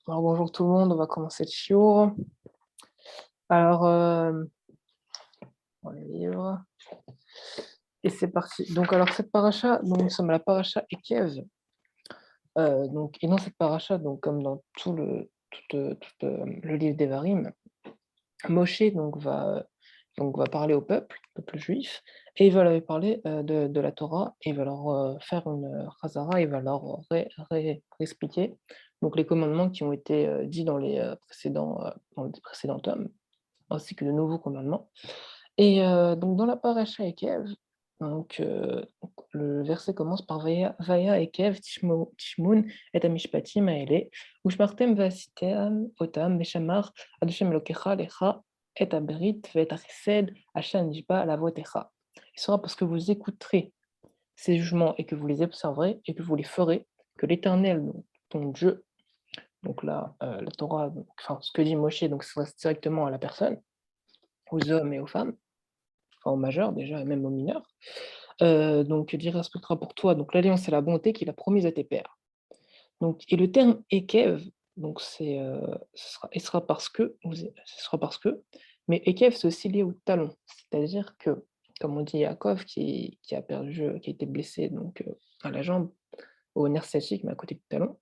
Alors bonjour tout le monde, on va commencer le shiur. Alors, dans les livres et c'est parti. Donc alors cette paracha, donc nous sommes à la paracha Ekev, donc et dans cette paracha, donc comme dans le livre d'Evarim, Moshe donc va parler au peuple juif et il va leur parler, de la Torah et il va leur, faire une, chazara, il va leur réexpliquer donc les commandements qui ont été, dits dans les précédents tomes, ainsi que de nouveaux commandements. Et donc dans la paracha Ekev, donc le verset commence par Vaya Ekev Tishmon et Amishpatim Haele, Ushmartem V'asitem Otam Veshamar Ad Hashem Elokecha Lecha et Abrit Ve'et Chesed Asher Nishba Lavotecha. Il sera parce que vous écouterez ces jugements et que vous les observerez et que vous les ferez, que l'Éternel, donc ton Dieu, donc là, la Torah, donc, enfin ce que dit Moshe, donc ça s'adresse directement à la personne, aux hommes et aux femmes, enfin aux majeurs déjà et même aux mineurs. Donc Dieu respectera pour toi donc l'alliance et la bonté qu'il a promise à tes pères. Donc et le terme Ekev, donc c'est, ce sera parce que, mais Ekev c'est aussi lié au talon. C'est-à-dire que, comme on dit Yaakov qui a perdu, qui a été blessé donc, à la jambe, au nerf sciatique, mais à côté du talon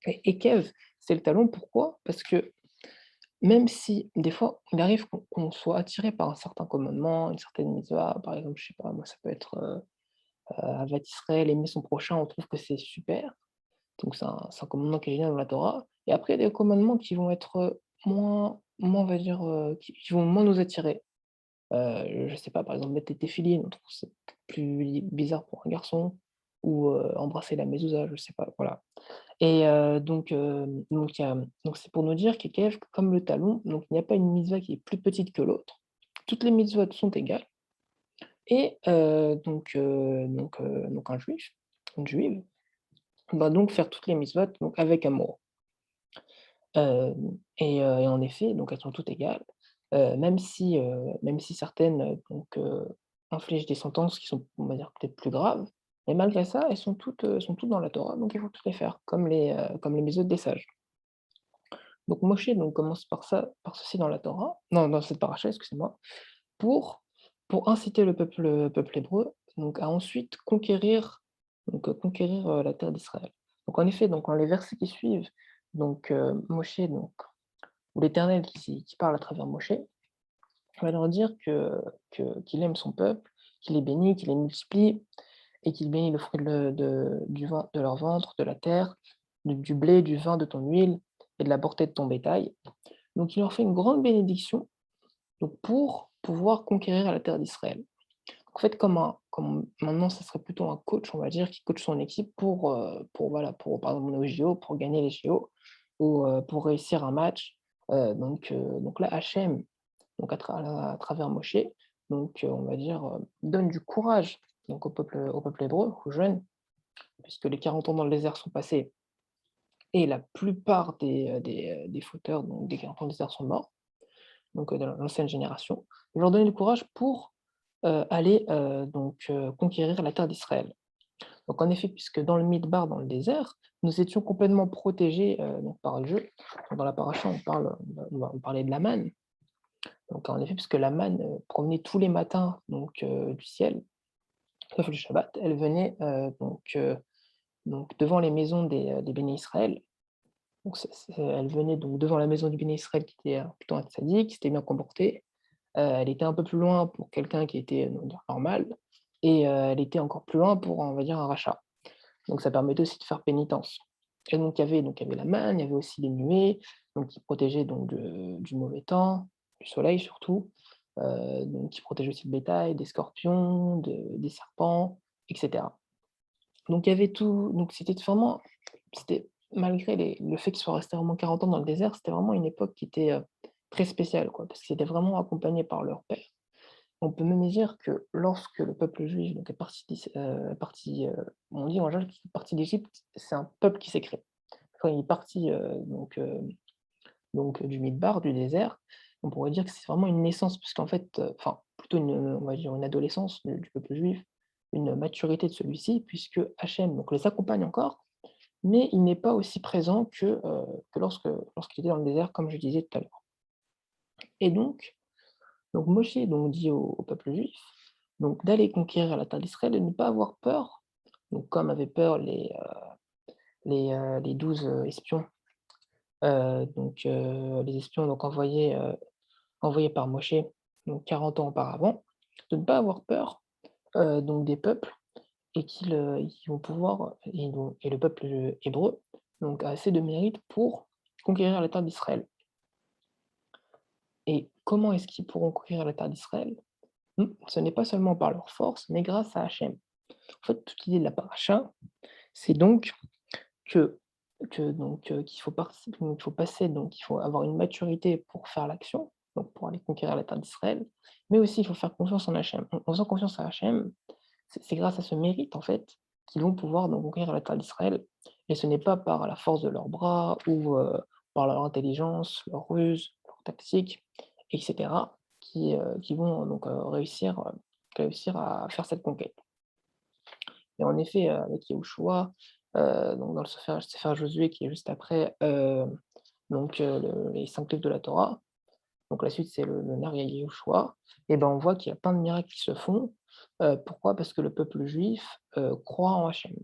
et Ekev, c'est le talon pourquoi? Parce que même si des fois, il arrive qu'on soit attiré par un certain commandement, une certaine mitzvah, par exemple, je sais pas moi, ça peut être, Avat Israël, aimer son prochain, on trouve que c'est super, donc c'est un commandement qui est génial dans la Torah et après il y a des commandements qui vont être, moins on va dire, qui vont moins nous attirer. Je sais pas, par exemple, mettre tes téfilines, on trouve que c'est plus bizarre pour un garçon ou, embrasser la mezouza, je sais pas, voilà. Et donc c'est pour nous dire qu'Ekev, comme le talon, donc il n'y a pas une mitzvah qui est plus petite que l'autre. Toutes les mitzvot sont égales et donc un juif, une juive, va donc faire toutes les mitzvot donc avec amour. Et en effet, donc elles sont toutes égales, même si certaines, infligent des sentences qui sont, on va dire, peut-être plus graves, mais malgré ça, elles sont toutes dans la Torah, donc il faut toutes les faire, comme les mitzvot des sages. Donc Moshe donc commence par ça, par ceci dans la Torah, non, dans cette paracha, excusez-moi, pour pour inciter le peuple hébreu, donc à ensuite conquérir, la terre d'Israël. Donc en effet, donc dans les versets qui suivent, Moshe donc ou l'Éternel qui parle à travers Moshe, va leur dire qu'il aime son peuple, qu'il les bénit, qu'il les multiplie et qu'il bénit le fruit de leur ventre, de la terre, du blé, du vin, de ton huile et de la portée de ton bétail. Donc il leur fait une grande bénédiction donc pour pouvoir conquérir la terre d'Israël. En fait, comme maintenant, ça serait plutôt un coach, on va dire, qui coach son équipe pour voilà, pour par exemple, aux JO, pour gagner les JO ou pour réussir un match. Donc là, Hachem, donc à travers Moshe, on va dire, donne du courage donc au peuple hébreu, aux jeunes, puisque les 40 ans dans le désert sont passés et la plupart des fauteurs, donc des 40 ans de désert sont morts, donc de l'ancienne génération. Il leur donner du courage pour, aller, conquérir la terre d'Israël. Donc en effet, puisque dans le Midbar, dans le désert, nous étions complètement protégés, donc par Dieu. Dans la paracha, on parlait de la manne. Donc en effet, puisque la manne, provenait tous les matins du ciel, sauf le Shabbat, elle venait, donc devant les maisons des béné Israël. Donc elle venait donc devant la maison du béné Israël qui était, plutôt un tzaddik, qui s'était bien comporté. Elle était un peu plus loin pour quelqu'un qui était, on va dire normal et elle était encore plus loin pour, on va dire, un rachat. Donc ça permettait aussi de faire pénitence et donc il y avait la manne, il y avait aussi les nuées, donc qui protégeaient donc du mauvais temps, du soleil surtout, donc qui protégeaient aussi le bétail, des scorpions, des serpents et cetera. Donc il y avait tout donc c'était malgré le fait qu'ils soient restés vraiment 40 ans dans le désert, c'était vraiment une époque qui était, très spéciale quoi, parce qu'ils étaient vraiment accompagnés par leur père. On peut même dire que lorsque le peuple juif donc on dit en général qu'il est parti d'Égypte, c'est un peuple qui s'est créé. Quand il est parti, du Midbar, du désert, on pourrait dire que c'est vraiment une naissance puisqu'en fait, enfin plutôt on va dire une adolescence du peuple juif, une maturité de celui-ci puisque Hachem donc les accompagne encore, mais il n'est pas aussi présent que lorsqu'il était dans le désert, comme je disais tout à l'heure. Et donc Moshe donc dit au peuple juif donc d'aller conquérir la terre d'Israël et de ne pas avoir peur, donc comme avaient peur les 12 espions, les espions donc envoyés par Moshe, donc 40 ans auparavant, de ne pas avoir peur, donc des peuples et qu'ils vont pouvoir et le peuple, hébreu, donc a assez de mérite pour conquérir la terre d'Israël. Et comment est-ce qu'ils pourront conquérir la terre d'Israël? Ce n'est pas seulement par leur force, mais grâce à Hachem. En fait, toute l'idée de la paracha, c'est donc que qu'il faut passer, donc il faut avoir une maturité pour faire l'action, donc pour aller conquérir la terre d'Israël, mais aussi il faut faire confiance en Hachem. En faisant confiance à Hachem, c'est grâce à ce mérite, en fait, qu'ils vont pouvoir donc conquérir la terre d'Israël et ce n'est pas par la force de leurs bras ou par leur intelligence, leur ruse, leur tactique et cetera qui vont donc réussir à faire cette conquête. Et en effet, avec Yahushua, donc dans le Sefer Josué qui est juste après, les 5 livres de la Torah, donc la suite c'est le Nar Yahushua, et ben, on voit qu'il y a plein de miracles qui se font. Pourquoi? Parce que le peuple juif, croit en Hachem.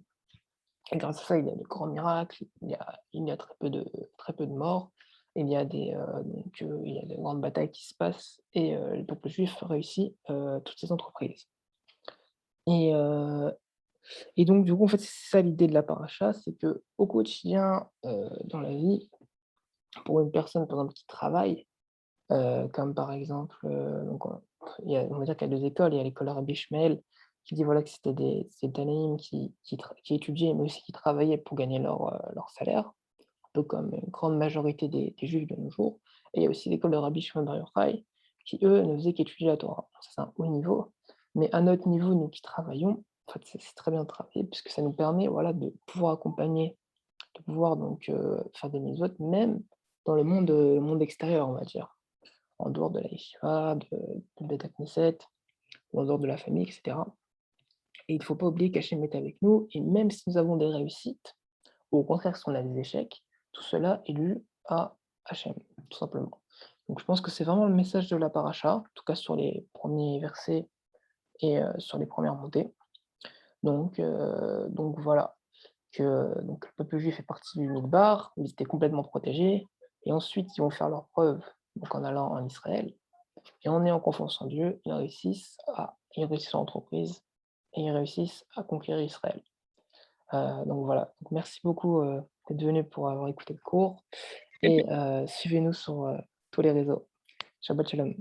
Et grâce à ça, il y a de grands miracles, il y a très peu de morts, il y a de grandes batailles qui se passent et le peuple juif réussit, toutes ses entreprises. Et heu et donc du coup, en fait, c'est ça l'idée de la paracha, c'est qu'au quotidien, dans la vie, pour une personne, par exemple, qui travaille, comme par exemple, on va dire qu'il y a 2 écoles. Il y a l'école Rabbi Ishmael qui dit voilà que c'est des Tanaïm qui étudiaient, mais aussi qui travaillaient pour gagner leur salaire, un peu comme une grande majorité des juifs de nos jours. Et il y a aussi l'école de Rabbi Shimon Bar Yochai qui, eux, ne faisaient qu'étudier la Torah. Ça, c'est un haut niveau, mais à notre niveau, nous qui travaillons, en fait, c'est très bien de travailler puisque ça nous permet, voilà, de pouvoir accompagner, de pouvoir donc faire des mitzvot, même dans le monde extérieur, on va dire, en dehors de la yeshiva, de Beth Knesset, ou en dehors de la famille, et cetera. Et il ne faut pas oublier qu'Hachem est avec nous, et même si nous avons des réussites, ou au contraire si on a des échecs, tout cela est dû à Hachem, tout simplement. Donc je pense que c'est vraiment le message de la paracha, en tout cas sur les premiers versets et sur les premières montées. Donc voilà, donc le peuple juif fait partie du Midbar, où ils étaient complètement protégés, et ensuite ils vont faire leurs preuves donc en allant en Israël. Et en ayant confiance en Dieu, ils réussissent leur entreprise et ils réussissent à conquérir Israël. Donc voilà, donc merci beaucoup, d'être venu pour avoir écouté le cours et suivez-nous sur, tous les réseaux. Shabbat shalom.